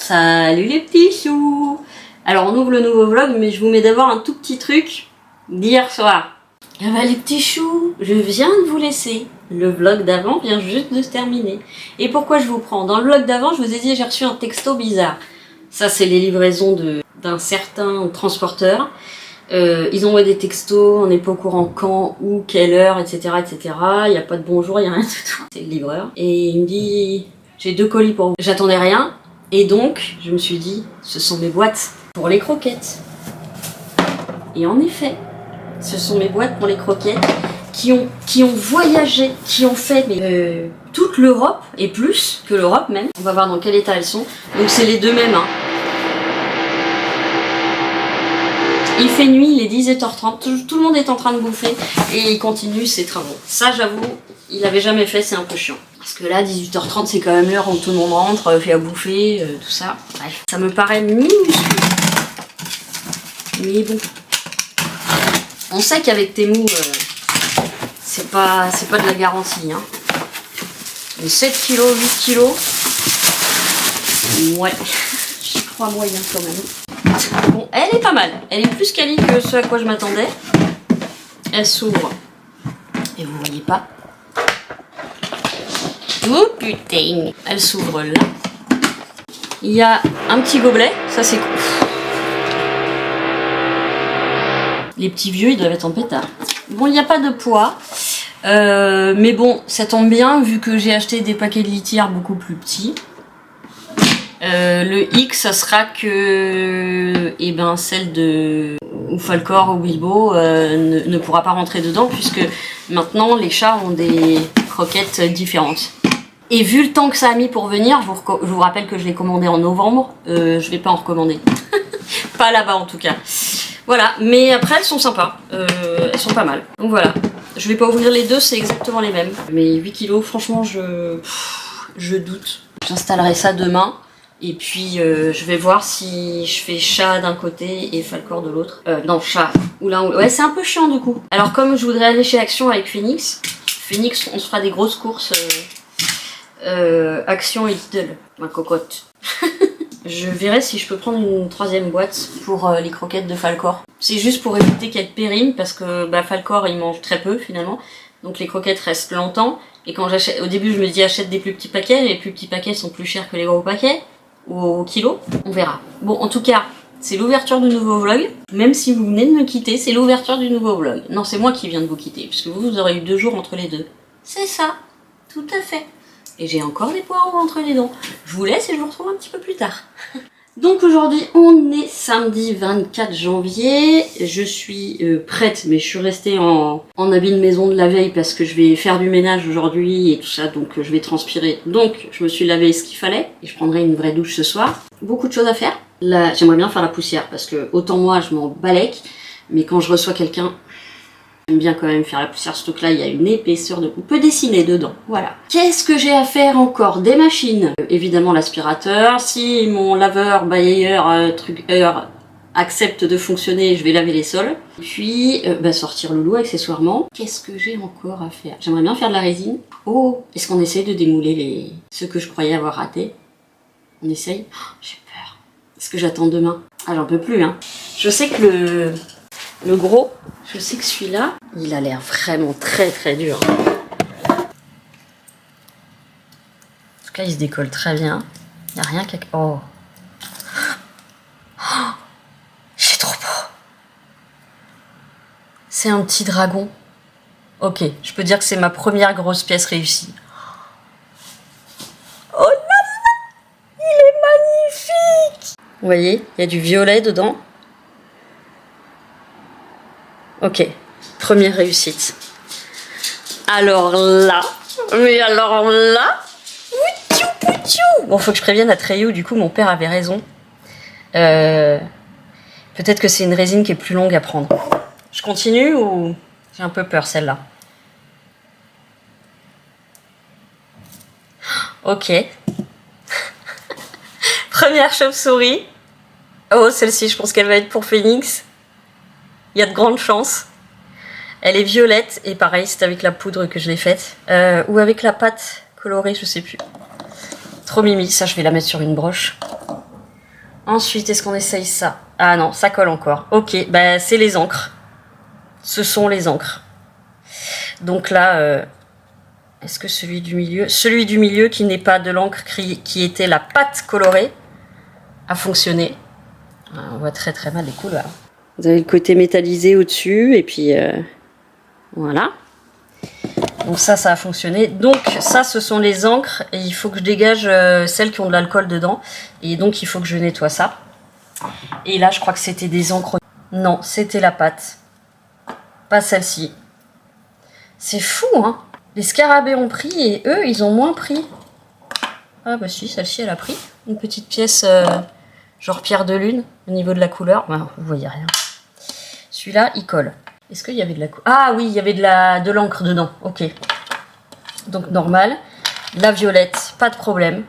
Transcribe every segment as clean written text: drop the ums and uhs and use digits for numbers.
Salut les petits choux. Alors on ouvre le nouveau vlog, mais je vous mets d'abord un tout petit truc d'hier soir. Ah bah les petits choux, je viens de vous laisser. Le vlog d'avant vient juste de se terminer. Et pourquoi je vous prends? Dans le vlog d'avant, je vous ai dit j'ai reçu un texto bizarre. Ça c'est les livraisons d'un certain transporteur. Ils envoient des textos, on n'est pas au courant quand, où, quelle heure, etc. etc. Il n'y a pas de bonjour, il n'y a rien du tout. C'est le livreur. Et il me dit, j'ai 2 colis pour vous. J'attendais rien. Et donc, je me suis dit, ce sont mes boîtes pour les croquettes. Et en effet, ce sont mes boîtes pour les croquettes qui ont voyagé, qui ont fait toute l'Europe, et plus que l'Europe même. On va voir dans quel état elles sont. Donc c'est les deux mêmes, hein. Il fait nuit, il est 18h30, tout le monde est en train de bouffer et il continue ses travaux. Ça, j'avoue, il avait jamais fait, c'est un peu chiant. Parce que là, 18h30, c'est quand même l'heure où tout le monde rentre, fait à bouffer, tout ça. Bref, ça me paraît minuscule. Mais bon. On sait qu'avec Temu, c'est pas de la garantie. Hein. Mais 7 kg, 8 kg, ouais, j'y crois moyen quand même. Bon, elle est pas mal. Elle est plus quali que ce à quoi je m'attendais. Elle s'ouvre. Et vous voyez pas. Oh putain. Elle s'ouvre là. Il y a un petit gobelet. Ça c'est cool. Les petits vieux, ils doivent être en pétard. Bon, il n'y a pas de poids. Mais bon, ça tombe bien vu que j'ai acheté des paquets de litière beaucoup plus petits. Le X, ça sera que celle de Falcor ou Bilbo ne pourra pas rentrer dedans puisque maintenant les chats ont des croquettes différentes. Et vu le temps que ça a mis pour venir, je vous rappelle que je l'ai commandé en novembre, je vais pas en recommander. Pas là-bas en tout cas. Voilà, mais après elles sont sympas, elles sont pas mal. Donc voilà, je vais pas ouvrir les deux, c'est exactement les mêmes. Mais 8 kilos, franchement je doute. J'installerai ça demain. Et puis je vais voir si je fais chat d'un côté et Falcor de l'autre. Non, chat ou l'un ou l'autre. Ouais, c'est un peu chiant du coup. Alors comme je voudrais aller chez Action avec Phoenix, on se fera des grosses courses Action et Lidl, ma cocotte. Je verrai si je peux prendre une 3e boîte pour les croquettes de Falcor. C'est juste pour éviter qu'elles périment parce que Falcor il mange très peu finalement. Donc les croquettes restent longtemps. Et quand j'achète, au début je me dis achète des plus petits paquets. Les plus petits paquets sont plus chers que les gros paquets. Au kilo, on verra. Bon, en tout cas, c'est l'ouverture du nouveau vlog. Même si vous venez de me quitter, c'est l'ouverture du nouveau vlog. Non, c'est moi qui viens de vous quitter, puisque vous aurez eu 2 jours entre les deux. C'est ça, tout à fait. Et j'ai encore des poireaux entre les dents. Je vous laisse et je vous retrouve un petit peu plus tard. Donc aujourd'hui, on est samedi 24 janvier. Je suis prête, mais je suis restée en habit de maison de la veille parce que je vais faire du ménage aujourd'hui et tout ça, donc je vais transpirer. Donc je me suis lavé ce qu'il fallait et je prendrai une vraie douche ce soir. Beaucoup de choses à faire. Là, j'aimerais bien faire la poussière parce que autant moi, je m'en balèque, mais quand je reçois quelqu'un, j'aime bien quand même faire la poussière, surtout que là il y a une épaisseur de... On peut dessiner dedans, voilà. Qu'est-ce que j'ai à faire encore? Des machines. Évidemment l'aspirateur. Si mon laveur, balayeur, accepte de fonctionner, je vais laver les sols. Puis sortir Loulou accessoirement. Qu'est-ce que j'ai encore à faire? J'aimerais bien faire de la résine. Oh, est-ce qu'on essaye de démouler ceux que je croyais avoir ratés? On essaye? Oh, j'ai peur. Est-ce que j'attends demain? Ah, j'en peux plus, hein. Je sais que le gros, je sais que celui-là, il a l'air vraiment très très dur. En tout cas, il se décolle très bien. Il n'y a rien qu'à... Oh. Oh, j'ai trop peur. C'est un petit dragon. Ok, je peux dire que c'est ma première grosse pièce réussie. Oh là là, il est magnifique. Vous voyez, il y a du violet dedans. Ok, première réussite. Alors là, bon, faut que je prévienne Atreyu, du coup mon père avait raison. Peut-être que c'est une résine qui est plus longue à prendre. Je continue ou... J'ai un peu peur celle-là. Ok. Première chauve-souris. Oh, celle-ci, je pense qu'elle va être pour Phoenix. Il y a de grandes chances. Elle est violette et pareil, c'est avec la poudre que je l'ai faite. Ou avec la pâte colorée, je sais plus. Trop mimi, ça je vais la mettre sur une broche. Ensuite, est-ce qu'on essaye ça? Ah non, ça colle encore. Ok, bah c'est les encres. Ce sont les encres. Donc là, est-ce que celui du milieu... Celui du milieu qui n'est pas de l'encre, qui était la pâte colorée, a fonctionné. On voit très très mal les couleurs. Vous avez le côté métallisé au-dessus, et puis voilà. Donc ça a fonctionné. Donc ça, ce sont les encres, et il faut que je dégage celles qui ont de l'alcool dedans. Et donc il faut que je nettoie ça. Et là, je crois que c'était des encres... Non, c'était la pâte. Pas celle-ci. C'est fou, hein. Les scarabées ont pris, et eux, ils ont moins pris. Ah bah si, celle-ci, elle a pris. Une petite pièce, genre pierre de lune, au niveau de la couleur. Bah, vous voyez rien. Celui-là, il colle. Est-ce qu'il y avait de la... Ah oui, il y avait de l'encre dedans. Ok. Donc normal. La violette, pas de problème.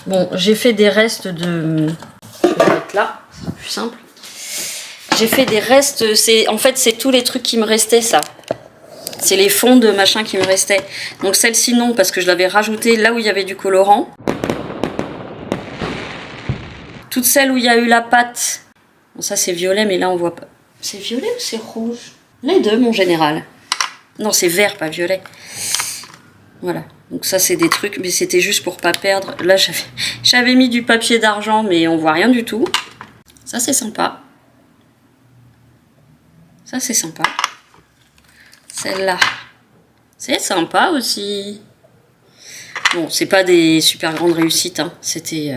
Bon, j'ai fait des restes de... Je vais le mettre là, ce sera plus simple. J'ai fait des restes... En fait, c'est tous les trucs qui me restaient, ça. C'est les fonds de machin qui me restaient. Donc celle-ci, non, parce que je l'avais rajoutée là où il y avait du colorant. Toutes celles où il y a eu la pâte. Bon, ça, c'est violet, mais là, on voit pas. C'est violet ou c'est rouge? Les deux, mon général. Non, c'est vert, pas violet. Voilà. Donc ça, c'est des trucs, mais c'était juste pour pas perdre. Là, j'avais mis du papier d'argent, mais on voit rien du tout. Ça, c'est sympa. Ça, c'est sympa. Celle-là, c'est sympa aussi. Bon, c'est pas des super grandes réussites, hein. C'était...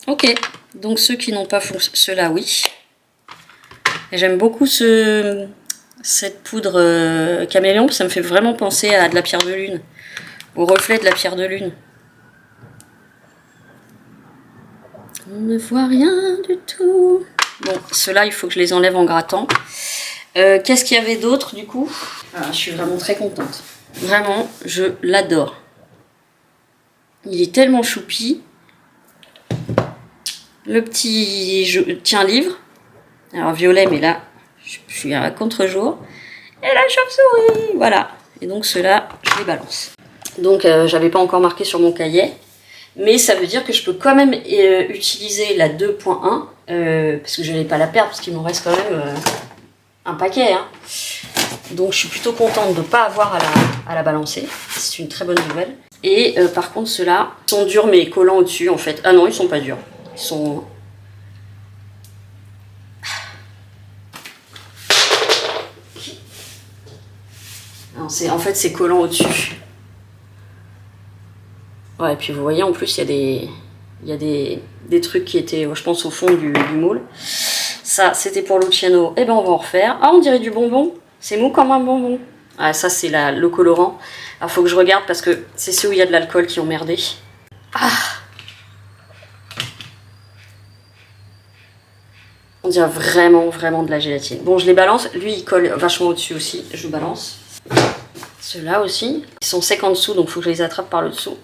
Ok. Donc ceux qui n'ont pas fonctionné, ceux-là, oui. Et j'aime beaucoup cette poudre caméléon, ça me fait vraiment penser à de la pierre de lune, au reflet de la pierre de lune. On ne voit rien du tout. Bon, ceux-là, il faut que je les enlève en grattant. Qu'est-ce qu'il y avait d'autre, du coup? Je suis vraiment très contente. Vraiment, je l'adore. Il est tellement choupi. Le petit tient-livre. Alors, violet, mais là, je suis à contre-jour. Et la chauve-souris, voilà. Et donc ceux-là, je les balance. Donc j'avais pas encore marqué sur mon cahier, mais ça veut dire que je peux quand même utiliser la 2.1, parce que je n'allais pas la perdre, parce qu'il m'en reste quand même un paquet. Hein. Donc je suis plutôt contente de ne pas avoir à la balancer. C'est une très bonne nouvelle. Et par contre ceux-là sont durs mais collants au-dessus en fait. Ah non, ils sont pas durs. Ils sont... En fait, c'est collant au-dessus. Ouais, et puis vous voyez, en plus, il y a des trucs qui étaient, je pense, au fond du moule. Ça, c'était pour Luciano. Eh ben, on va en refaire. Ah, on dirait du bonbon. C'est mou comme un bonbon. Ah, ça, c'est le colorant. Alors, faut que je regarde parce que c'est ceux où il y a de l'alcool qui ont merdé. Ah! On dirait vraiment, vraiment de la gélatine. Bon, je les balance. Lui, il colle vachement au-dessus aussi. Je balance. Ceux-là aussi, ils sont secs en dessous, donc il faut que je les attrape par le dessous.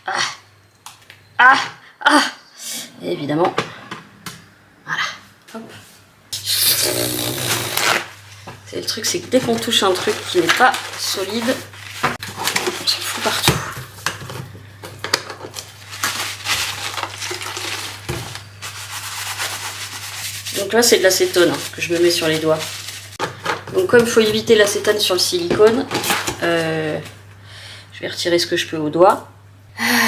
Ah, ah, ah. Et évidemment, voilà. Hop. C'est le truc, c'est que dès qu'on touche un truc qui n'est pas solide, on s'en fout partout. Donc là, c'est de l'acétone hein, que je me mets sur les doigts. Donc comme il faut éviter l'acétone sur le silicone, je vais retirer ce que je peux au doigt.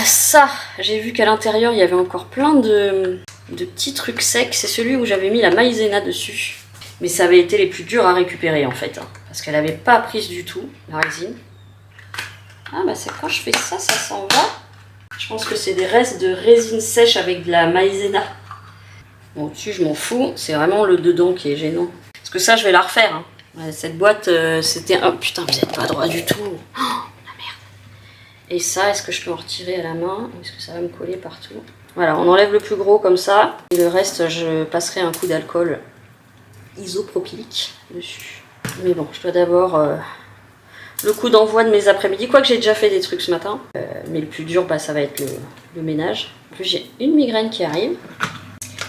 Ça, j'ai vu qu'à l'intérieur, il y avait encore plein de petits trucs secs. C'est celui où j'avais mis la maïzena dessus. Mais ça avait été les plus durs à récupérer en fait. Hein, parce qu'elle n'avait pas prise du tout, la résine. Ah bah c'est quand je fais ça, ça s'en va. Je pense que c'est des restes de résine sèche avec de la maïzena. Bon, au-dessus, je m'en fous. C'est vraiment le dedans qui est gênant. Parce que ça, je vais la refaire. Hein. Cette boîte, c'était... Oh putain, vous n'êtes pas droit du tout. Oh, la merde. Et ça, est-ce que je peux en retirer à la main? Est-ce que ça va me coller partout? Voilà, on enlève le plus gros comme ça. Et le reste, je passerai un coup d'alcool isopropylique dessus. Mais bon, je dois d'abord... le coup d'envoi de mes après-midi. Quoique j'ai déjà fait des trucs ce matin. Mais le plus dur, bah, ça va être le ménage. En plus, j'ai une migraine qui arrive.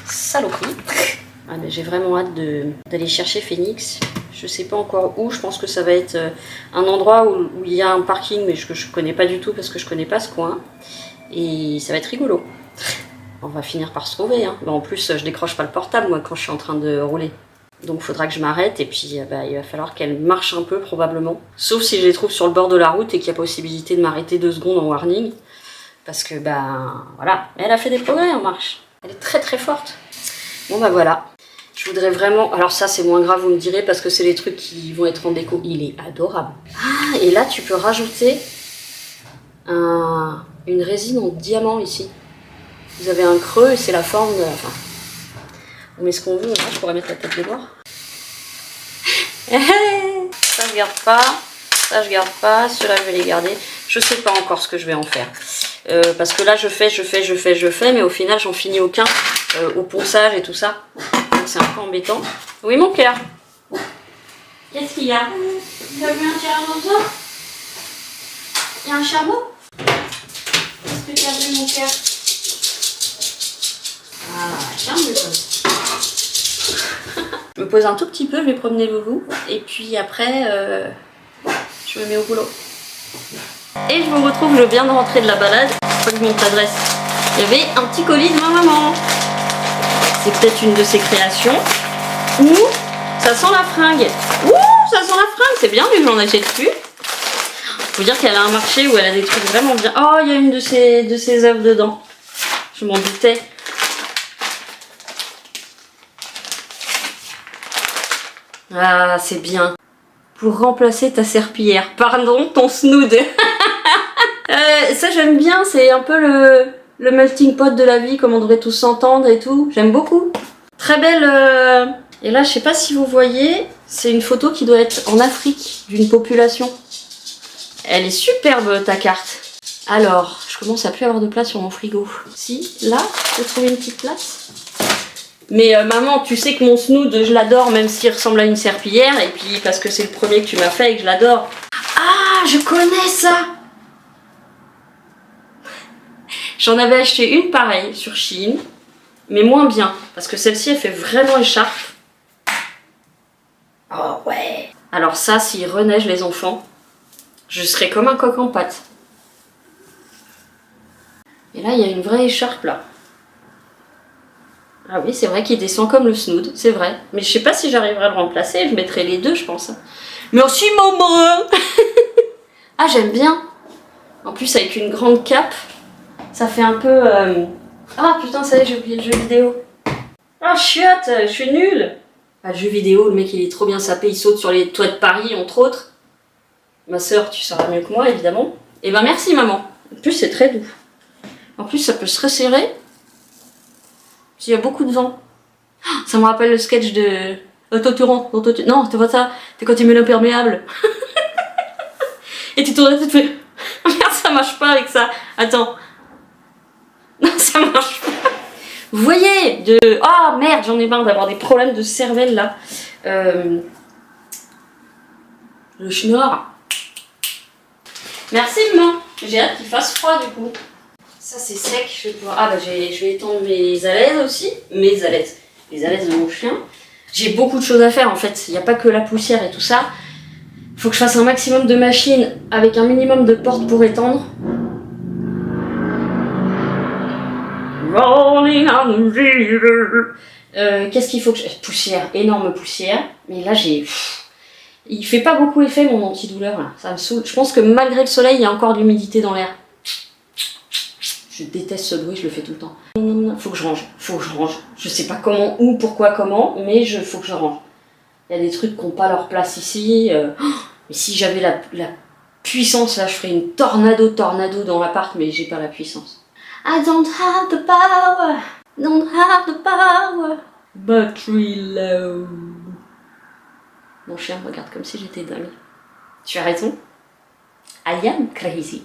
Saloperie. Ah, mais j'ai vraiment hâte d'aller chercher Phoenix. Je sais pas encore où. Je pense que ça va être un endroit où il y a un parking, mais que je connais pas du tout parce que je connais pas ce coin. Et ça va être rigolo. On va finir par se trouver. Hein. Bon, en plus, je décroche pas le portable, moi, quand je suis en train de rouler. Donc il faudra que je m'arrête et puis il va falloir qu'elle marche un peu probablement. Sauf si je les trouve sur le bord de la route et qu'il y a possibilité de m'arrêter 2 secondes en warning. Parce que voilà, elle a fait des progrès en marche. Elle est très très forte. Bon voilà. Je voudrais vraiment... Alors ça c'est moins grave vous me direz parce que c'est les trucs qui vont être en déco. Il est adorable. Ah et là tu peux rajouter une résine en diamant ici. Vous avez un creux et c'est la forme de... Enfin, on met ce qu'on veut, là, je pourrais mettre la tête de bord. Ça je garde pas, ça je garde pas, ceux-là je vais les garder. Je sais pas encore ce que je vais en faire. Parce que là je fais, mais au final j'en finis aucun au ponçage et tout ça. Donc c'est un peu embêtant. Oui mon cœur. Qu'est-ce qu'il y a? Tu as vu un tyrannosaure? Il y a un chameau? Qu'est-ce que tu as vu mon cœur? Ah, tiens, je me pose. Je me pose un tout petit peu, je vais promener Loulou. Et puis après, je me mets au boulot. Et je vous retrouve, je viens de rentrer de la balade. Je crois que je montre l'adresse. Il y avait un petit colis de ma maman. C'est peut-être une de ses créations. Ouh, ça sent la fringue. Ouh, ça sent la fringue. C'est bien, mais j'en achète plus. Faut dire qu'elle a un marché où elle a des trucs vraiment bien. Oh, il y a une de ses œuvres dedans. Je m'en doutais. Ah, c'est bien. Pour remplacer ta serpillière. Pardon, ton snood. Ça, j'aime bien. C'est un peu le melting pot de la vie, comme on devrait tous s'entendre et tout. J'aime beaucoup. Très belle. Et là, je sais pas si vous voyez, c'est une photo qui doit être en Afrique, d'une population. Elle est superbe, ta carte. Alors, je commence à plus avoir de place sur mon frigo. Si, là, je peux trouver une petite place. Mais maman, tu sais que mon snood, je l'adore, même s'il ressemble à une serpillière. Et puis, parce que c'est le premier que tu m'as fait et que je l'adore. Ah, je connais ça! J'en avais acheté une pareille sur Shein, mais moins bien. Parce que celle-ci, elle fait vraiment écharpe. Oh ouais! Alors ça, s'il reneige les enfants, je serais comme un coq en pâte. Et là, il y a une vraie écharpe, là. Ah oui, c'est vrai qu'il descend comme le snood, c'est vrai. Mais je sais pas si j'arriverai à le remplacer, je mettrai les deux, je pense. Merci, maman. Ah, j'aime bien. En plus, avec une grande cape, ça fait un peu... Ah, putain, ça y est, j'ai oublié le jeu vidéo. Ah, chiotte, je suis nulle. Ah, le jeu vidéo, le mec, il est trop bien sapé, il saute sur les toits de Paris, entre autres. Ma soeur, tu sauras mieux que moi, évidemment. Et ben, merci, maman. En plus, c'est très doux. En plus, ça peut se resserrer. Il y a beaucoup de vent. Ça me rappelle le sketch de... Toi, tu rentres. Non, t'es pas ça. T'es quand tu mets l'imperméable. Et tu tournes la tête, tu fais... Merde, ça marche pas avec ça. Attends. Non, ça marche pas. Vous voyez de... Oh, merde, j'en ai marre d'avoir des problèmes de cervelle, là. Le schnorr. Merci, maman. J'ai hâte qu'il fasse froid, du coup. Ça c'est sec, je vais pouvoir... Ah bah je vais étendre mes alaises aussi, les alaises de mon chien. J'ai beaucoup de choses à faire en fait, il n'y a pas que la poussière et tout ça. Il faut que je fasse un maximum de machines avec un minimum de portes pour étendre. Rolling on the river. Qu'est-ce qu'il faut que je... Poussière, énorme poussière. Mais là j'ai... Il fait pas beaucoup effet mon antidouleur là, ça me saoule. Je pense que malgré le soleil, il y a encore de l'humidité dans l'air. Je déteste ce bruit, je le fais tout le temps. Faut que je range. Je sais pas comment, où, pourquoi, comment, mais faut que je range. Il y a des trucs qui n'ont pas leur place ici. Mais si j'avais la puissance, là, je ferais une tornado dans l'appart, mais j'ai pas la puissance. I don't have the power. Don't have the power. Battery low. Mon chien me regarde comme si j'étais dingue. Tu as raison. I am crazy.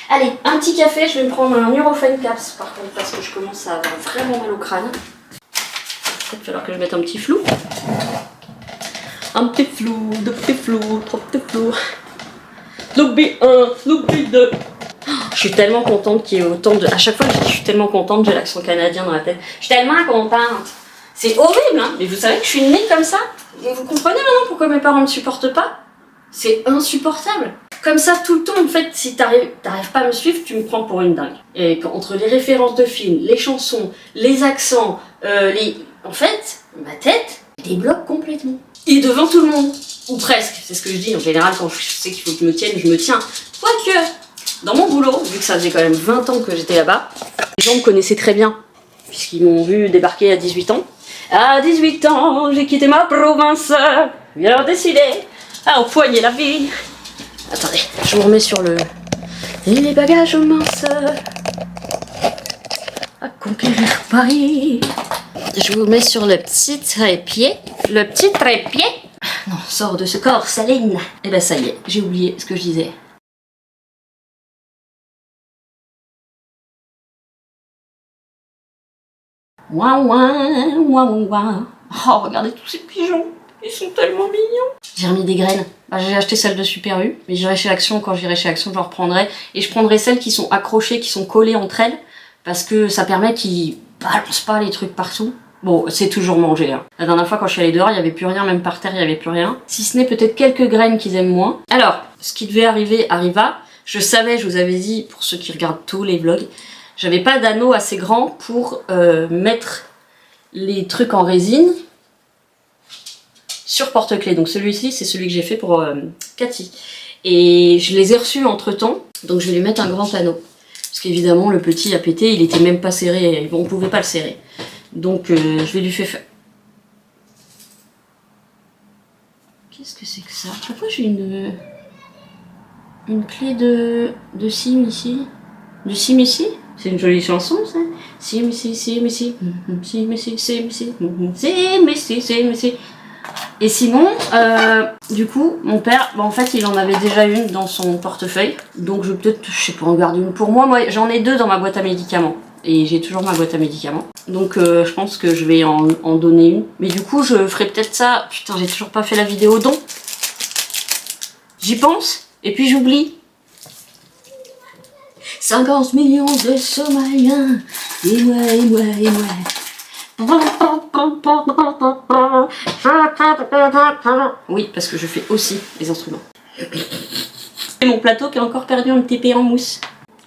Allez, un petit café, je vais me prendre un Nurofen Caps par contre parce que je commence à avoir vraiment mal au crâne. Peut-être falloir que je mette un petit flou. Un petit flou, deux petits flous, trois petits flous. Lobby 1, lobby 2. Je suis tellement contente qu'il y ait autant de... À chaque fois que je dis je suis tellement contente, j'ai l'accent canadien dans la tête. Je suis tellement contente. C'est horrible, hein. Mais vous savez que je suis née comme ça. Et vous comprenez maintenant pourquoi mes parents ne me supportent pas? C'est insupportable. Comme ça tout le temps en fait, si t'arrives pas à me suivre, tu me prends pour une dingue. Et entre les références de films, les chansons, les accents, en fait, ma tête débloque complètement. Et devant tout le monde, ou presque, c'est ce que je dis en général quand je sais qu'il faut que je me tienne, je me tiens. Quoique, dans mon boulot, vu que ça faisait quand même 20 ans que j'étais là-bas, les gens me connaissaient très bien, puisqu'ils m'ont vu débarquer à 18 ans. À 18 ans, j'ai quitté ma province, j'ai alors décidé à empoigner la vie. Attendez, je vous remets sur le... Et les bagages minces à conquérir Paris. Je vous mets sur le petit trépied. Le petit trépied. Non, sors de ce corps, Saline. Et ben ça y est, j'ai oublié ce que je disais. Ouin ouin, ouin ouin. Oh, regardez tous ces pigeons. Ils sont tellement mignons. J'ai remis des graines. Bah, j'ai acheté celles de Super U, mais j'irai chez Action. Quand j'irai chez Action, j'en reprendrai. Et je prendrai celles qui sont accrochées, qui sont collées entre elles, parce que ça permet qu'ils balancent pas les trucs partout. Bon, c'est toujours mangé. Hein. La dernière fois, quand je suis allée dehors, il n'y avait plus rien, même par terre, il n'y avait plus rien. Si ce n'est peut-être quelques graines qu'ils aiment moins. Alors, ce qui devait arriver arriva. Je savais, je vous avais dit, pour ceux qui regardent tous les vlogs, j'avais pas d'anneau assez grand pour mettre les trucs en résine sur porte-clés. Donc celui-ci, c'est celui que j'ai fait pour Cathy. Et je les ai reçus entre temps, donc je vais lui mettre un grand anneau. Parce qu'évidemment, le petit a pété, il était même pas serré, on pouvait pas le serrer. Donc je vais lui faire... Qu'est-ce que c'est que ça? Pourquoi j'ai une clé de sim ici? De sim ici? C'est une jolie chanson, ça. Sim ici, sim ici, sim ici, sim ici, sim ici, sim ici. Et sinon, du coup, mon père, bah en fait, il en avait déjà une dans son portefeuille. Donc je vais peut-être, je sais pas, en garder une pour moi. Moi, j'en ai deux dans ma boîte à médicaments. Et j'ai toujours ma boîte à médicaments. Donc je pense que je vais en donner une. Mais du coup, je ferai peut-être ça. Putain, j'ai toujours pas fait la vidéo don. J'y pense, et puis j'oublie. 50 millions de Somaliens. Et moi, et moi, et moi. Oui, parce que je fais aussi les instruments. Et mon plateau qui a encore perdu un petit peu en mousse.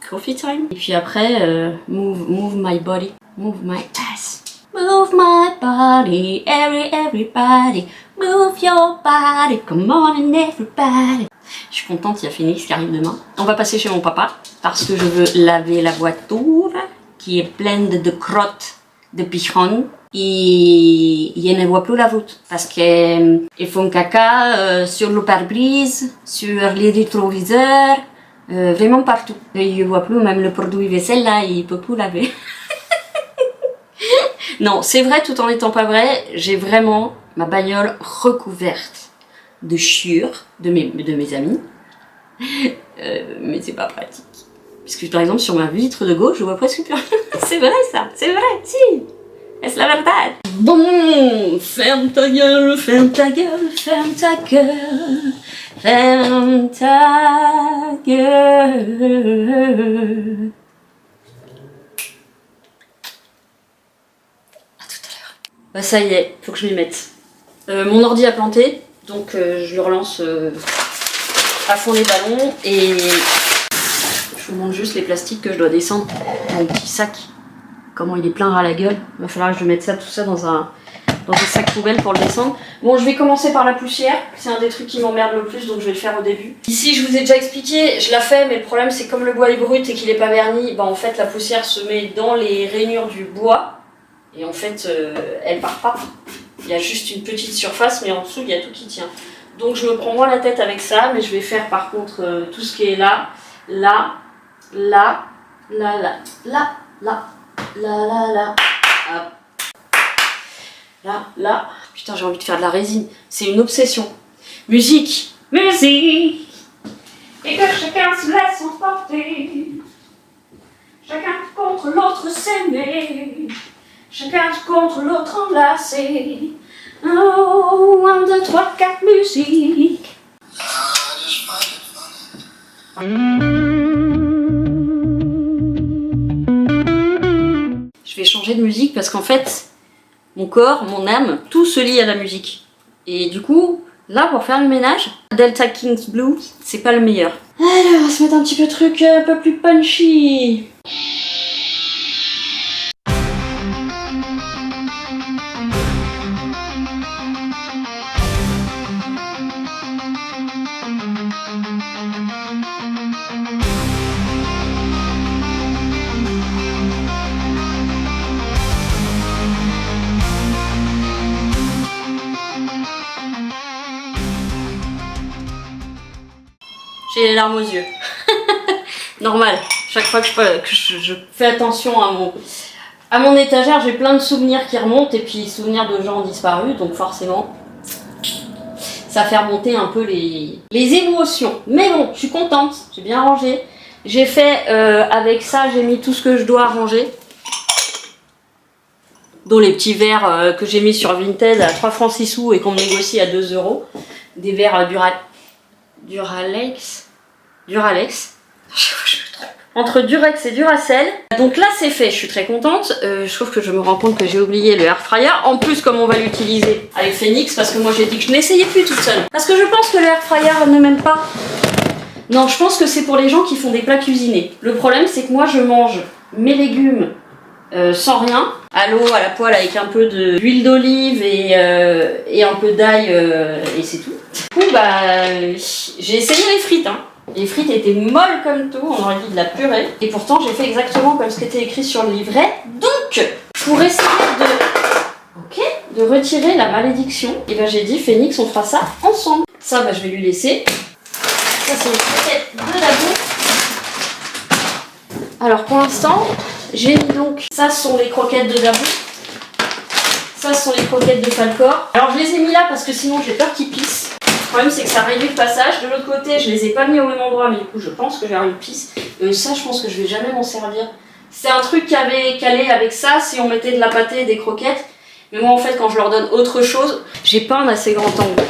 Coffee time. Et puis après, move my body, move my ass. Move my body, everybody. Move your body, come on and everybody. Je suis contente, il y a Phoenix qui arrive demain. On va passer chez mon papa parce que je veux laver la voiture qui est pleine de crottes de pigeons. Et il ne voit plus la route parce qu'ils font caca sur le pare-brise, sur les rétroviseurs, vraiment partout. Et il ne voit plus, même le produit vaisselle là, il ne peut plus laver. Non, c'est vrai tout en n'étant pas vrai, j'ai vraiment ma bagnole recouverte de chiures de mes amis. Mais c'est pas pratique. Parce que par exemple sur ma vitre de gauche, je vois presque plus rien. C'est vrai ça, c'est vrai, si. Est-ce la verdade? Bon, ferme ta gueule, ferme ta gueule, ferme ta gueule, ferme ta gueule. À tout à l'heure. Bah ça y est, faut que je m'y mette. Mon ordi a planté, donc je le relance à fond les ballons et je vous montre juste les plastiques que je dois descendre dans mon petit sac. Comment il est plein ras la gueule. Il va falloir que je mette ça, tout ça dans un sac poubelle pour le descendre. Bon, je vais commencer par la poussière. C'est un des trucs qui m'emmerde le plus, donc je vais le faire au début. Ici, je vous ai déjà expliqué, je la fais, mais le problème c'est comme le bois est brut et qu'il n'est pas verni, bah en fait la poussière se met dans les rainures du bois et en fait elle part pas. Il y a juste une petite surface, mais en dessous il y a tout qui tient. Donc je me prends moins la tête avec ça, mais je vais faire par contre tout ce qui est là, là, là, là, là, là, là. Là, là, là, hop. Là, là. Putain, j'ai envie de faire de la résine. C'est une obsession. Musique, musique. Et que chacun se laisse emporter. Chacun contre l'autre s'aimer. Chacun contre l'autre enlacé. Oh, 1, 2, 3, 4, musique. Je vais changer de musique parce qu'en fait, mon corps, mon âme, tout se lie à la musique. Et du coup, Là, pour faire le ménage, Delta Kings Blue, c'est pas le meilleur. Alors, on va se mettre un petit peu de truc un peu plus punchy. J'ai les larmes aux yeux. Normal. Chaque fois que je fais attention à mon étagère, j'ai plein de souvenirs qui remontent et puis souvenirs de gens disparus, donc forcément, ça fait remonter un peu les émotions. Mais bon, je suis contente, j'ai bien rangé. J'ai fait, avec ça, j'ai mis tout ce que je dois ranger. Dont les petits verres que j'ai mis sur Vinted à 3 francs 6 sous et qu'on me négocie à 2 €. Des verres Duralex. Je me trompe. Entre Durex et Duracell. Donc là c'est fait, je suis très contente. Je trouve que je me rends compte que j'ai oublié le air fryer. En plus comme on va l'utiliser avec Phoenix, parce que moi j'ai dit que je n'essayais plus toute seule. Parce que je pense que le air fryer ne m'aime pas. Non, je pense que c'est pour les gens qui font des plats cuisinés. Le problème c'est que moi je mange mes légumes sans rien, à l'eau, à la poêle avec un peu d'huile d'olive et un peu d'ail et c'est tout. Du coup j'ai essayé les frites hein. Les frites étaient molles comme tout, on aurait dit de la purée. Et pourtant j'ai fait exactement comme ce qui était écrit sur le livret. Donc pour essayer de retirer la malédiction, et j'ai dit Phoenix on fera ça ensemble. Ça je vais lui laisser. Ça c'est une croquette de Dabou. Alors pour l'instant, j'ai mis donc, ça ce sont les croquettes de Dabou. Ça ce sont les croquettes de Falcor. Alors je les ai mis là parce que sinon j'ai peur qu'ils pissent. Le problème c'est que ça réduit le passage. De l'autre côté, je les ai pas mis au même endroit, mais du coup je pense que j'ai une pisse. Ça je pense que je vais jamais m'en servir. C'est un truc qui avait calé avec ça, si on mettait de la pâtée et des croquettes. Mais moi en fait quand je leur donne autre chose, j'ai pas un assez grand angle.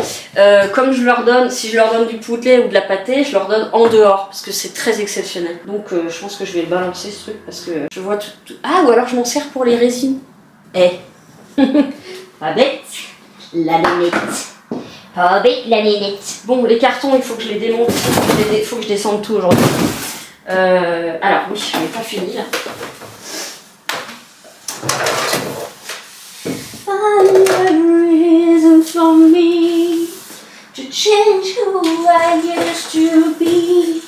Comme je leur donne, si je leur donne du poulet ou de la pâtée, je leur donne en dehors parce que c'est très exceptionnel. Donc je pense que je vais le balancer ce truc parce que je vois tout. Ah ou alors je m'en sers pour les résines. Pas bête, la nénette. Pas bête la nénette. Bon les cartons il faut que je les démonte, il faut que je descende tout aujourd'hui. Alors oui, je n'ai pas fini là. Find a reason for me to change who I used to be.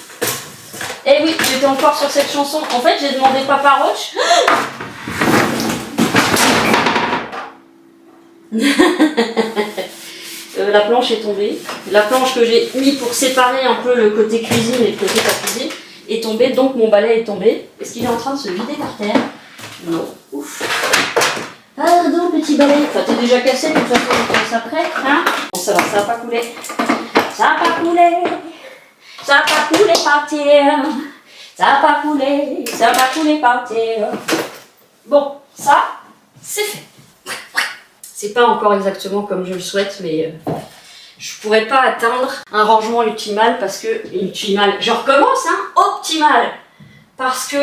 Eh oui, j'étais encore sur cette chanson. En fait, j'ai demandé Papa Roach. La planche est tombée. La planche que j'ai mis pour séparer un peu le côté cuisine et le côté pas cuisine est tombée, donc mon balai est tombé. Est-ce qu'il est en train de se vider par terre? Non. Ouf. Pardon petit balai, enfin t'es déjà cassé, de toute façon on commence après, hein? Bon ça va, ça va pas couler. Ça va pas couler. Ça va pas couler par terre. Ça va pas couler. Ça va pas couler par terre. Bon, ça, c'est fait. C'est pas encore exactement comme je le souhaite, mais je pourrais pas atteindre un rangement optimal parce que... Optimal, je recommence hein, optimal. Parce que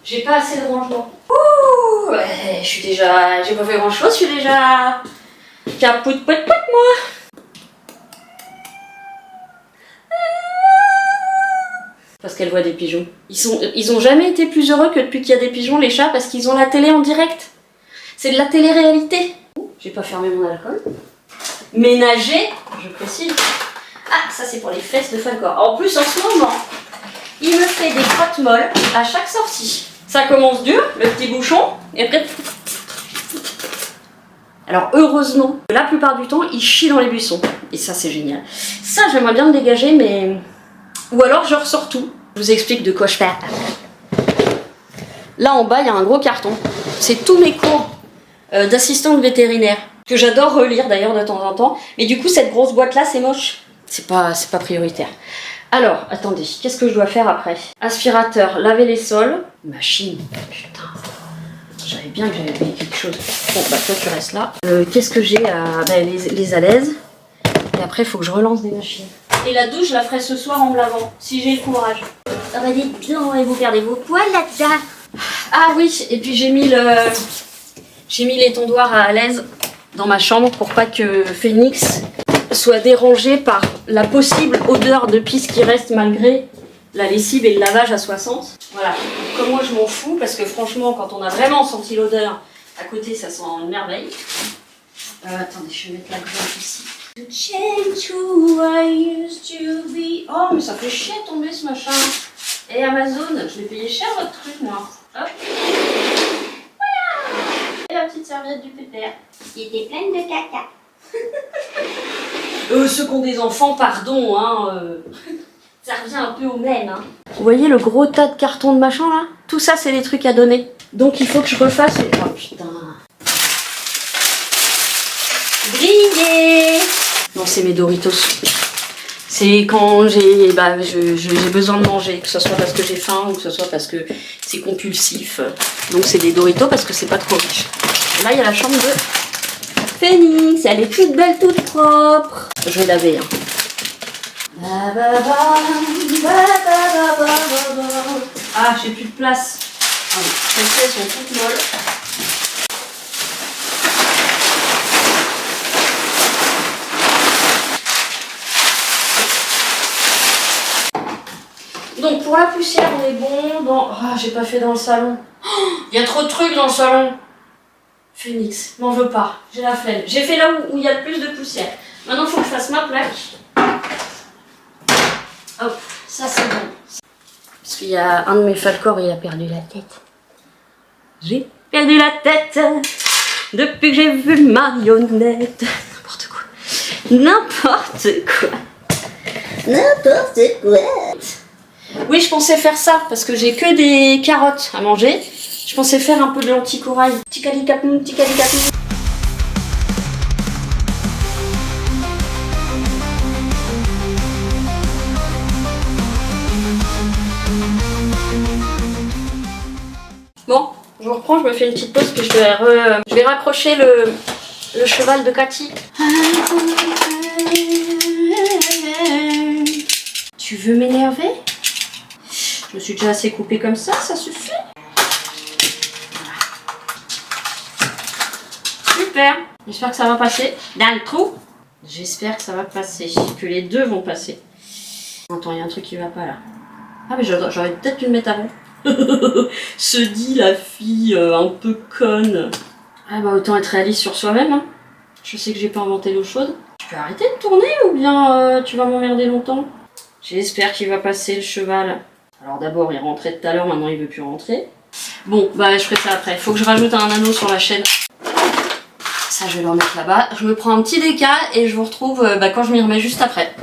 j'ai pas assez de rangement. Ouh, ouais, je suis déjà... J'ai pas fait grand chose, je suis déjà... Capoute moi. Parce qu'elle voit des pigeons. Ils ont jamais été plus heureux que depuis qu'il y a des pigeons, les chats, parce qu'ils ont la télé en direct. C'est de la télé-réalité. J'ai pas fermé mon alcool. Ménager, je précise. Ah, ça c'est pour les fesses de Falcor. En plus, en ce moment, il me fait des crottes molles à chaque sortie. Ça commence dur, le petit bouchon, et après... Alors heureusement, la plupart du temps, il chie dans les buissons. Et ça, c'est génial. Ça, j'aimerais bien le dégager, mais... Ou alors, je ressors tout. Je vous explique de quoi je parle. Là, en bas, il y a un gros carton. C'est tous mes cours d'assistante vétérinaire. Que j'adore relire, d'ailleurs, de temps en temps. Mais du coup, cette grosse boîte-là, c'est moche. C'est pas prioritaire. Alors, attendez, qu'est-ce que je dois faire après? Aspirateur, laver les sols. Machine, putain. J'avais bien que j'avais payé quelque chose. Bon, bah toi, tu restes là. Qu'est-ce que j'ai à... les alaises. Et après, il faut que je relance des machines. Et la douche, je la ferai ce soir en me lavant, si j'ai le courage. Ah bah dites donc, et vous perdez vos poils là-dedans. Ah oui, et puis j'ai mis l'étendoir à l'aise dans ma chambre pour pas que Phoenix soit dérangée par la possible odeur de pisse qui reste malgré la lessive et le lavage à 60. Voilà, comme moi je m'en fous parce que franchement quand on a vraiment senti l'odeur à côté ça sent une merveille. Attendez, je vais mettre la grange ici. To change who I used to be. Oh mais ça fait chier de tomber ce machin. Et Amazon, je l'ai payé cher votre truc moi. Hop. Voilà. Et la petite serviette du pépère. Qui était pleine de caca. Ceux qui ont des enfants, pardon, hein. Ça revient un peu au même. Hein. Vous voyez le gros tas de cartons de machin là? Tout ça c'est des trucs à donner. Donc il faut que je refasse. Oh putain. Briller. Non c'est mes Doritos. C'est quand j'ai besoin de manger, que ce soit parce que j'ai faim ou que ce soit parce que c'est compulsif. Donc c'est des Doritos parce que c'est pas trop riche. Et là il y a la chambre de Phoenix. Elle est toute belle, toute propre. Je vais laver. Hein. Ah, j'ai plus de place. Celles-ci, elles sont toutes molles. Donc, pour la poussière, on est bon. Dans... Ah, j'ai pas fait dans le salon. Il y a trop de trucs dans le salon. Phoenix, m'en veux pas. J'ai la flemme. J'ai fait là où il y a le plus de poussière. Maintenant, il faut que je fasse ma plaque. Hop, ça c'est bon. Parce qu'il y a un de mes Falcor, il a perdu la tête. J'ai perdu la tête depuis que j'ai vu marionnette. N'importe quoi. N'importe quoi. N'importe quoi. Oui, je pensais faire ça parce que j'ai que des carottes à manger. Je pensais faire un peu de lentilles corail. Ticali-capoum, ticali-capoum. Bon, je vous reprends, je me fais une petite pause puis je vais raccrocher le cheval de Cathy. Tu veux m'énerver? Je me suis déjà assez coupée comme ça suffit. Super, j'espère que ça va passer dans le trou. J'espère que ça va passer, que les deux vont passer. Attends, il y a un truc qui va pas là. Ah mais j'aurais peut-être dû le mettre avant. Se dit la fille un peu conne. Ah bah autant être réaliste sur soi-même. Hein. Je sais que j'ai pas inventé l'eau chaude. Tu peux arrêter de tourner ou bien tu vas m'emmerder longtemps? J'espère qu'il va passer le cheval. Alors d'abord il rentrait tout à l'heure, maintenant il veut plus rentrer. Bon bah je ferai ça après. Faut que je rajoute un anneau sur la chaîne. Ça je vais le remettre là-bas. Je me prends un petit déca et je vous retrouve quand je m'y remets juste après.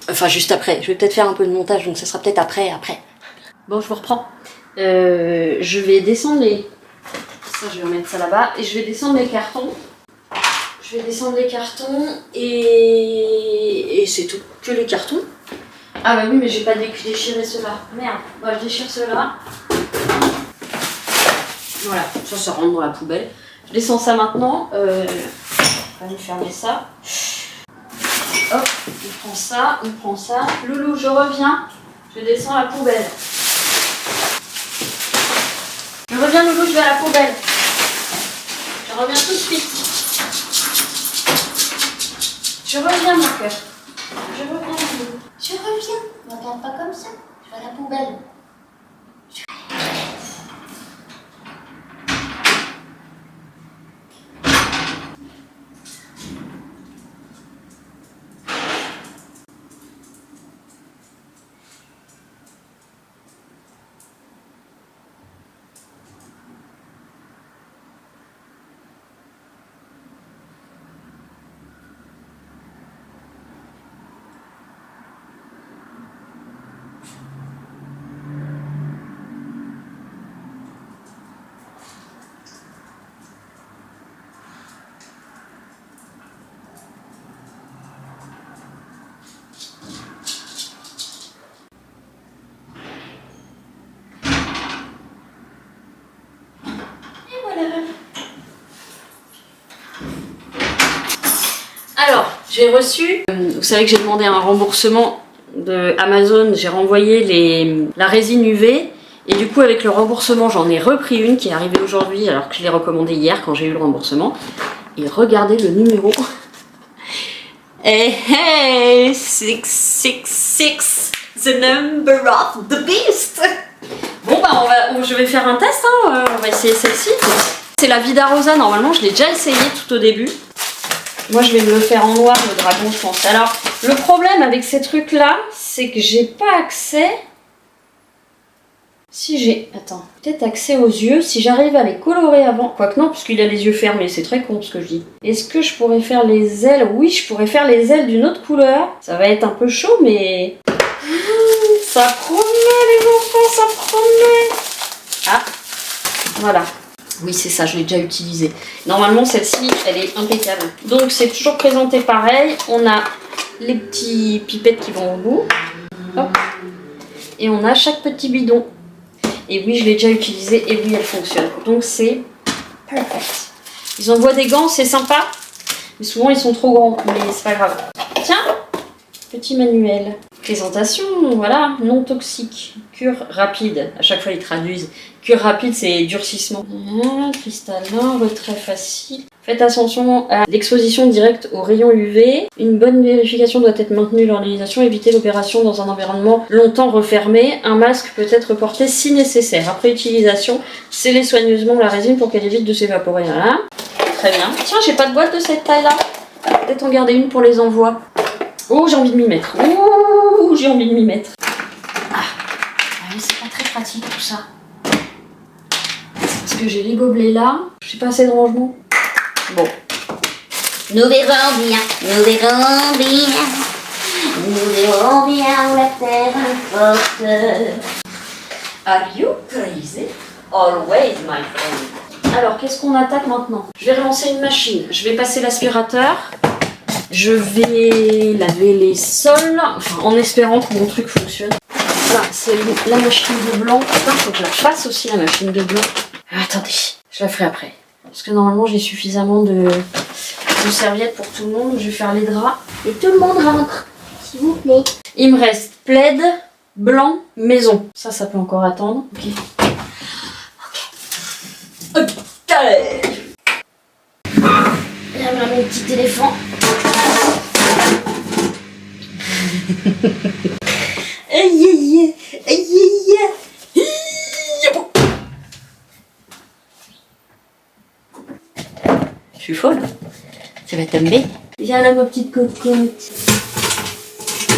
Enfin juste après. Je vais peut-être faire un peu de montage donc ça sera peut-être après. Bon je vous reprends. Je vais descendre les... Ça, je vais remettre ça là-bas. Et je vais descendre les cartons. Je vais descendre les cartons et c'est tout. Que les cartons. Ah bah oui, mais j'ai pas déchiré ceux-là. Merde. Bah, je déchire ceux-là. Voilà. Ça rentre dans la poubelle. Je descends ça maintenant. On va nous fermer ça. Hop, on prend ça. Loulou, je reviens. Je descends la poubelle. Je reviens Loulou, je vais à la poubelle. Je reviens tout de suite. Je reviens mon cœur. Je reviens Loulou. Je reviens. Ne regarde pas comme ça. Je vais à la poubelle. Alors, j'ai reçu, vous savez que j'ai demandé un remboursement de Amazon, j'ai renvoyé la résine UV et du coup avec le remboursement j'en ai repris une qui est arrivée aujourd'hui alors que je l'ai recommandée hier quand j'ai eu le remboursement. Et regardez le numéro. Hey, hey, 666, the number of the beast. Bon bah je vais faire un test, hein. On va essayer celle-ci. C'est la Vida Rosa, normalement je l'ai déjà essayé tout au début. Moi je vais me le faire en noir le dragon je pense. Alors le problème avec ces trucs là, c'est que j'ai pas accès... Si j'ai... Attends, peut-être accès aux yeux, si j'arrive à les colorer avant. Quoique non, puisqu'il a les yeux fermés, c'est très con ce que je dis. Est-ce que je pourrais faire les ailes? Oui, je pourrais faire les ailes d'une autre couleur. Ça va être un peu chaud, mais... Ça promet les enfants, ça promet. Ah, voilà. Oui, c'est ça, je l'ai déjà utilisé. Normalement, celle-ci, elle est impeccable. Donc, c'est toujours présenté pareil. On a les petits pipettes qui vont au bout. Hop. Et on a chaque petit bidon. Et oui, je l'ai déjà utilisé et oui, elle fonctionne. Donc, c'est perfect. Ils envoient des gants, c'est sympa. Mais souvent, ils sont trop grands. Mais c'est pas grave. Tiens, petit manuel. Présentation, voilà, non toxique. Cure rapide. À chaque fois, ils traduisent. Cure rapide, c'est durcissement. Cristallin, retrait facile. Faites attention à l'exposition directe aux rayons UV. Une bonne vérification doit être maintenue lors de l'utilisation. Évitez l'opération dans un environnement longtemps refermé. Un masque peut être porté si nécessaire. Après utilisation, scellez soigneusement la résine pour qu'elle évite de s'évaporer. Voilà. Très bien. Tiens, j'ai pas de boîte de cette taille-là. Peut-être en garder une pour les envois. Oh, j'ai envie de m'y mettre. Oh, j'ai envie de m'y mettre. Ah, mais c'est pas très pratique tout ça. Parce que j'ai les gobelets là. J'ai pas assez de rangement. Bon. Nous verrons bien, nous verrons bien. Nous verrons bien où la terre importe. Are you crazy? Always, my friend. Alors, qu'est-ce qu'on attaque maintenant? Je vais relancer une machine. Je vais passer l'aspirateur. Je vais laver les sols, enfin, en espérant que mon truc fonctionne. Voilà, c'est la machine de blanc. Putain, faut que je la fasse aussi, la machine de blanc. Attendez, je la ferai après. Parce que normalement, j'ai suffisamment de serviettes pour tout le monde. Je vais faire les draps. Et tout le monde rentre, s'il vous plaît. Il me reste plaid, blanc, maison. Ça peut encore attendre. Ok. Ok. Allez. Là, voilà mon petit éléphant. Aïe aïe aïe aïe. Je suis folle. Ça va tomber. Viens là ma petite cocotte.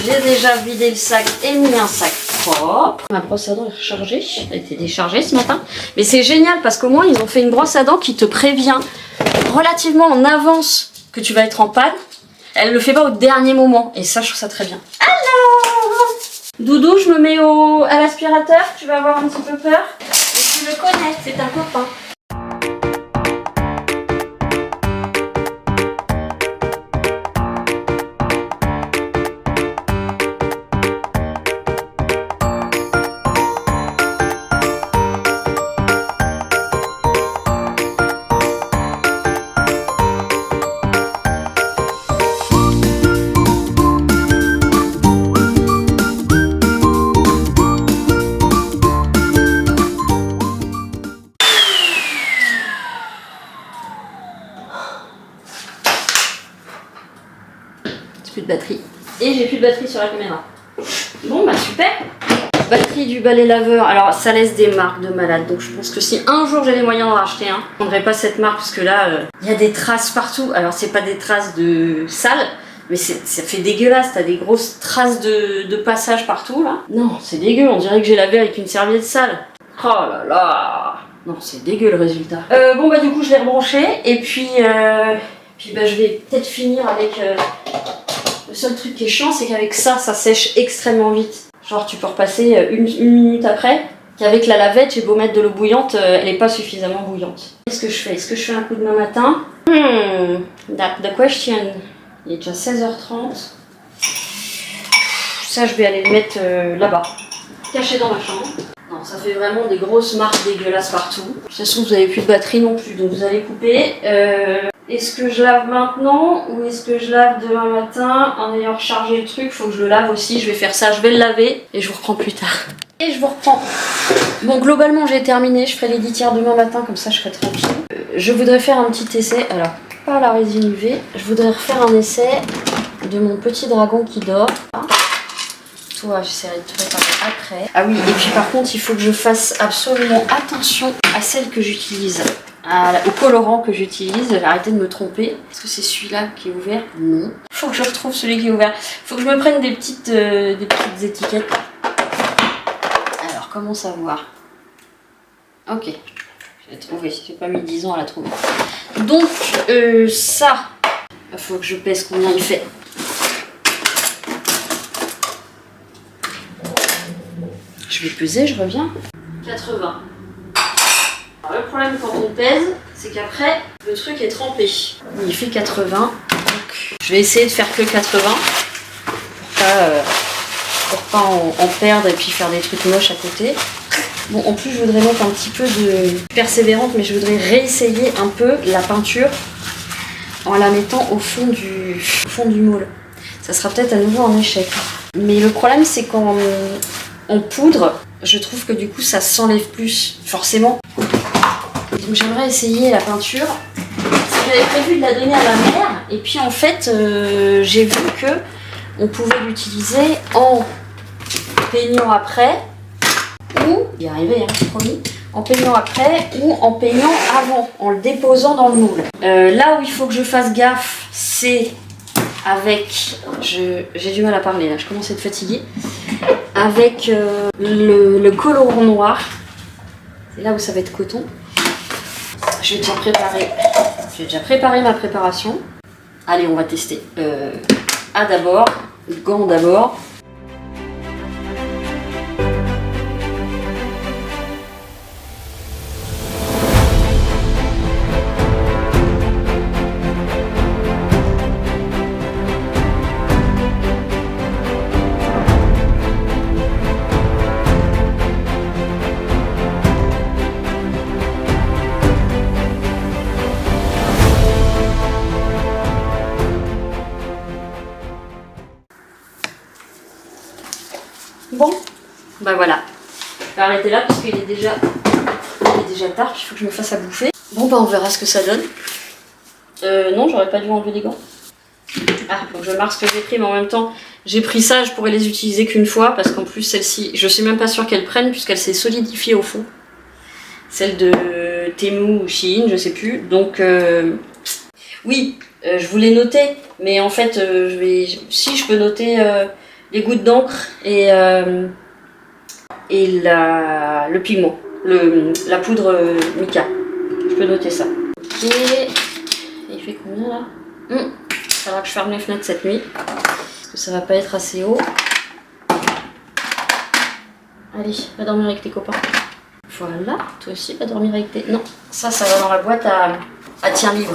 J'ai déjà vidé le sac et mis un sac propre. Ma brosse à dents est rechargée. Elle a été déchargée ce matin. Mais c'est génial parce qu'au moins ils ont fait une brosse à dents qui te prévient relativement en avance que tu vas être en panne. Elle le fait pas au dernier moment. Et ça, je trouve ça très bien. Alors, Doudou, je me mets à l'aspirateur. Tu vas avoir un petit peu peur. Et tu le connais, c'est un copain. Plus de batterie. Et j'ai plus de batterie sur la caméra. Bon bah super. Batterie du balai laveur. Alors ça laisse des marques de malade. Donc je pense que si un jour j'ai les moyens d'en racheter un, je prendrai pas cette marque parce que là il y a des traces partout. Alors c'est pas des traces de sale, mais ça fait dégueulasse. T'as des grosses traces de passage partout là. Non, c'est dégueu. On dirait que j'ai lavé avec une serviette sale. Oh là là. Non, c'est dégueu le résultat. Bon bah du coup je l'ai rebranché et puis bah, je vais peut-être finir avec... Le seul truc qui est chiant, c'est qu'avec ça sèche extrêmement vite. Genre, tu peux repasser une minute après, qu'avec la lavette, j'ai beau mettre de l'eau bouillante, elle n'est pas suffisamment bouillante. Qu'est-ce que je fais? Est-ce que je fais un coup demain matin? That's the question. Il est déjà 16h30. Ça, je vais aller le mettre là-bas, caché dans ma chambre. Non, ça fait vraiment des grosses marques dégueulasses partout. De toute façon, vous n'avez plus de batterie non plus, donc vous allez couper. Est-ce que je lave maintenant ou est-ce que je lave demain matin en ayant rechargé le truc? Faut que je le lave aussi, je vais faire ça, je vais le laver et je vous reprends plus tard. Et je vous reprends. Bon, globalement j'ai terminé, je ferai les 10 tiers demain matin, comme ça je serai tranquille. Je voudrais faire un petit essai, alors pas la résine UV, je voudrais refaire un essai de mon petit dragon qui dort. Toi, j'essaierai de te préparer après. Ah oui, et puis par contre, il faut que je fasse absolument attention à celle que j'utilise. Au colorant que j'utilise. J'ai arrêté de me tromper. Est-ce que c'est celui-là qui est ouvert? Non. Faut que je retrouve celui qui est ouvert. Faut que je me prenne des petites étiquettes. Alors, comment savoir? Ok. Je l'ai trouvé. J'ai pas mis 10 ans à la trouver. Donc, ça, il faut que je pèse combien il fait. Je vais peser, je reviens. 80. Alors, le problème quand on pèse, c'est qu'après, le truc est trempé. Il fait 80. Donc, je vais essayer de faire que 80 pour pas en perdre et puis faire des trucs moches à côté. Bon, en plus, je voudrais mettre un petit peu de persévérante, mais je voudrais réessayer un peu la peinture en la mettant au fond du moule. Ça sera peut-être à nouveau un échec. Mais le problème, c'est qu'en poudre, je trouve que du coup, ça s'enlève plus, forcément. Donc j'aimerais essayer la peinture. J'avais prévu de la donner à ma mère, et puis en fait, j'ai vu que on pouvait l'utiliser en peignant après, ou, y arriver, hein, promis, en peignant après ou en peignant avant, en le déposant dans le moule. Là où il faut que je fasse gaffe, c'est avec, j'ai du mal à parler là, je commence à être fatiguée, avec le colorant noir, c'est là où ça va être coton. J'ai déjà préparé ma préparation. Allez, on va tester. D'abord, gants d'abord. Bon, bah voilà. Je vais arrêter là parce qu'il est déjà tard, il faut que je me fasse à bouffer. Bon bah on verra ce que ça donne. Non, j'aurais pas dû enlever les gants. Ah, faut que je marque ce que j'ai pris, mais en même temps, j'ai pris ça, je pourrais les utiliser qu'une fois, parce qu'en plus celle-ci, je suis même pas sûre qu'elle prenne, puisqu'elle s'est solidifiée au fond. Celle de Temu ou Shein, je sais plus. Donc, oui, je voulais noter, mais en fait, si je peux noter les gouttes d'encre et le pigment, la poudre mica. Je peux noter ça. Ok. Il fait combien là? Il faudra que je ferme les fenêtres cette nuit. Parce que ça va pas être assez haut. Allez, va dormir avec tes copains. Voilà, toi aussi va dormir avec tes... Non, ça va dans la boîte à tien libre.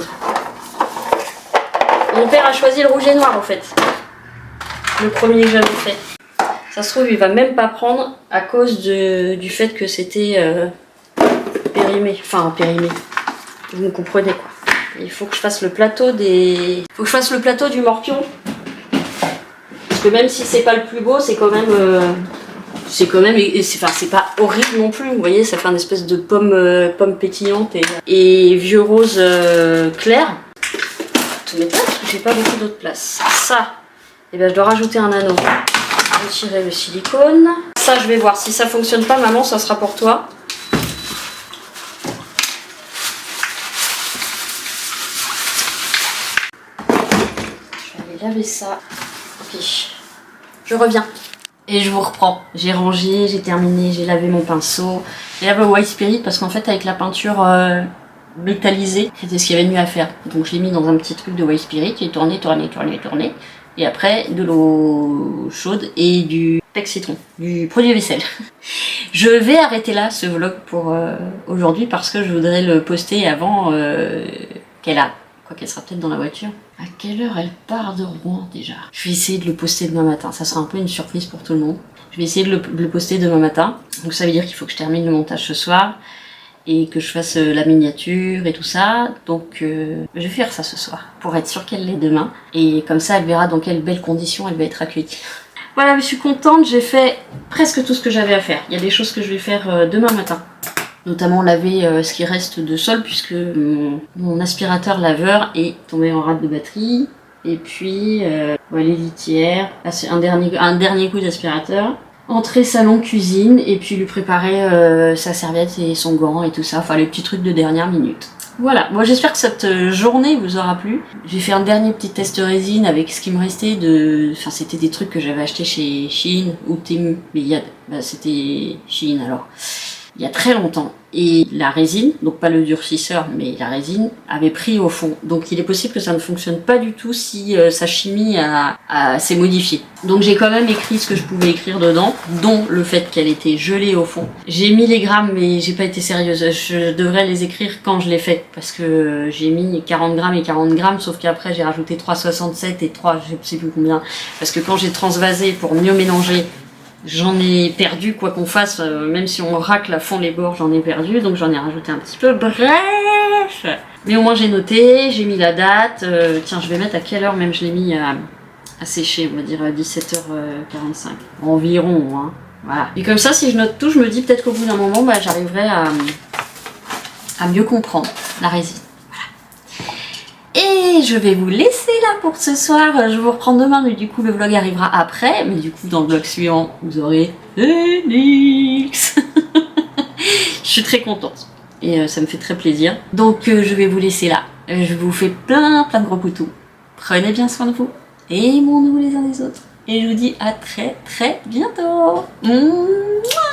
Mon père a choisi le rouge et noir en fait. Le premier que j'avais fait. Ça se trouve, il va même pas prendre à cause du fait que c'était périmé. Enfin, périmé. Vous me comprenez quoi. Il faut que je fasse le plateau du morpion. Parce que même si c'est pas le plus beau, c'est quand même... c'est pas horrible non plus. Vous voyez, ça fait une espèce de pomme pétillante et vieux rose clair. Tout mettre là parce que j'ai pas beaucoup d'autre place. Ça, et ben je dois rajouter un anneau. Retirer le silicone. Ça, je vais voir. Si ça fonctionne pas, maman, ça sera pour toi. Je vais aller laver ça. Ok. Je reviens. Et je vous reprends. J'ai rangé, j'ai terminé, j'ai lavé mon pinceau. J'ai lavé au White Spirit parce qu'en fait, avec la peinture métallisée, c'était ce qu'il y avait de mieux à faire. Donc, je l'ai mis dans un petit truc de White Spirit. J'ai tourné. Et après, de l'eau chaude et du pec citron, du produit vaisselle. Je vais arrêter là ce vlog pour aujourd'hui parce que je voudrais le poster avant qu'elle a. Quoi qu'elle sera peut-être dans la voiture. À quelle heure elle part de Rouen déjà? Je vais essayer de le poster demain matin. Ça sera un peu une surprise pour tout le monde. Je vais essayer de le poster demain matin. Donc ça veut dire qu'il faut que je termine le montage ce soir. Et que je fasse la miniature et tout ça. Donc je vais faire ça ce soir. Pour être sûre qu'elle l'ait demain. Et comme ça elle verra dans quelles belles conditions elle va être accueillie. Voilà, je suis contente. J'ai fait presque tout ce que j'avais à faire. Il y a des choses que je vais faire demain matin. Notamment laver ce qui reste de sol puisque mon aspirateur laveur est tombé en rade de batterie. Et puis ouais, les litières, un dernier coup d'aspirateur. Entrée, salon, cuisine, et puis lui préparer sa serviette et son gant et tout ça, enfin les petits trucs de dernière minute. Voilà, moi j'espère que cette journée vous aura plu. J'ai fait un dernier petit test résine avec ce qui me restait de... Enfin c'était des trucs que j'avais acheté chez Shein ou Temu, mais c'était Shein alors. Il y a très longtemps. Et la résine, donc pas le durcisseur, mais la résine, avait pris au fond. Donc il est possible que ça ne fonctionne pas du tout si sa chimie s'est modifiée. Donc j'ai quand même écrit ce que je pouvais écrire dedans, dont le fait qu'elle était gelée au fond. J'ai mis les grammes, mais j'ai pas été sérieuse. Je devrais les écrire quand je l'ai fait, parce que j'ai mis 40 grammes et 40 grammes, sauf qu'après j'ai rajouté 3,67 et 3, je sais plus combien. Parce que quand j'ai transvasé pour mieux mélanger, j'en ai perdu, quoi qu'on fasse, même si on racle à fond les bords, j'en ai perdu, donc j'en ai rajouté un petit peu, bref. Mais au moins j'ai noté, j'ai mis la date, tiens je vais mettre à quelle heure même je l'ai mis à sécher, on va dire à 17h45, environ, hein. Voilà. Et comme ça, si je note tout, je me dis peut-être qu'au bout d'un moment, bah, j'arriverai à mieux comprendre la résine. Et je vais vous laisser là pour ce soir, je vous reprends demain, mais du coup le vlog arrivera après, mais du coup dans le vlog suivant, vous aurez Phoenix. Je suis très contente, et ça me fait très plaisir. Donc je vais vous laisser là, je vous fais plein de gros poutous. Prenez bien soin de vous, et aimons-nous les uns des autres. Et je vous dis à très bientôt. Mouah.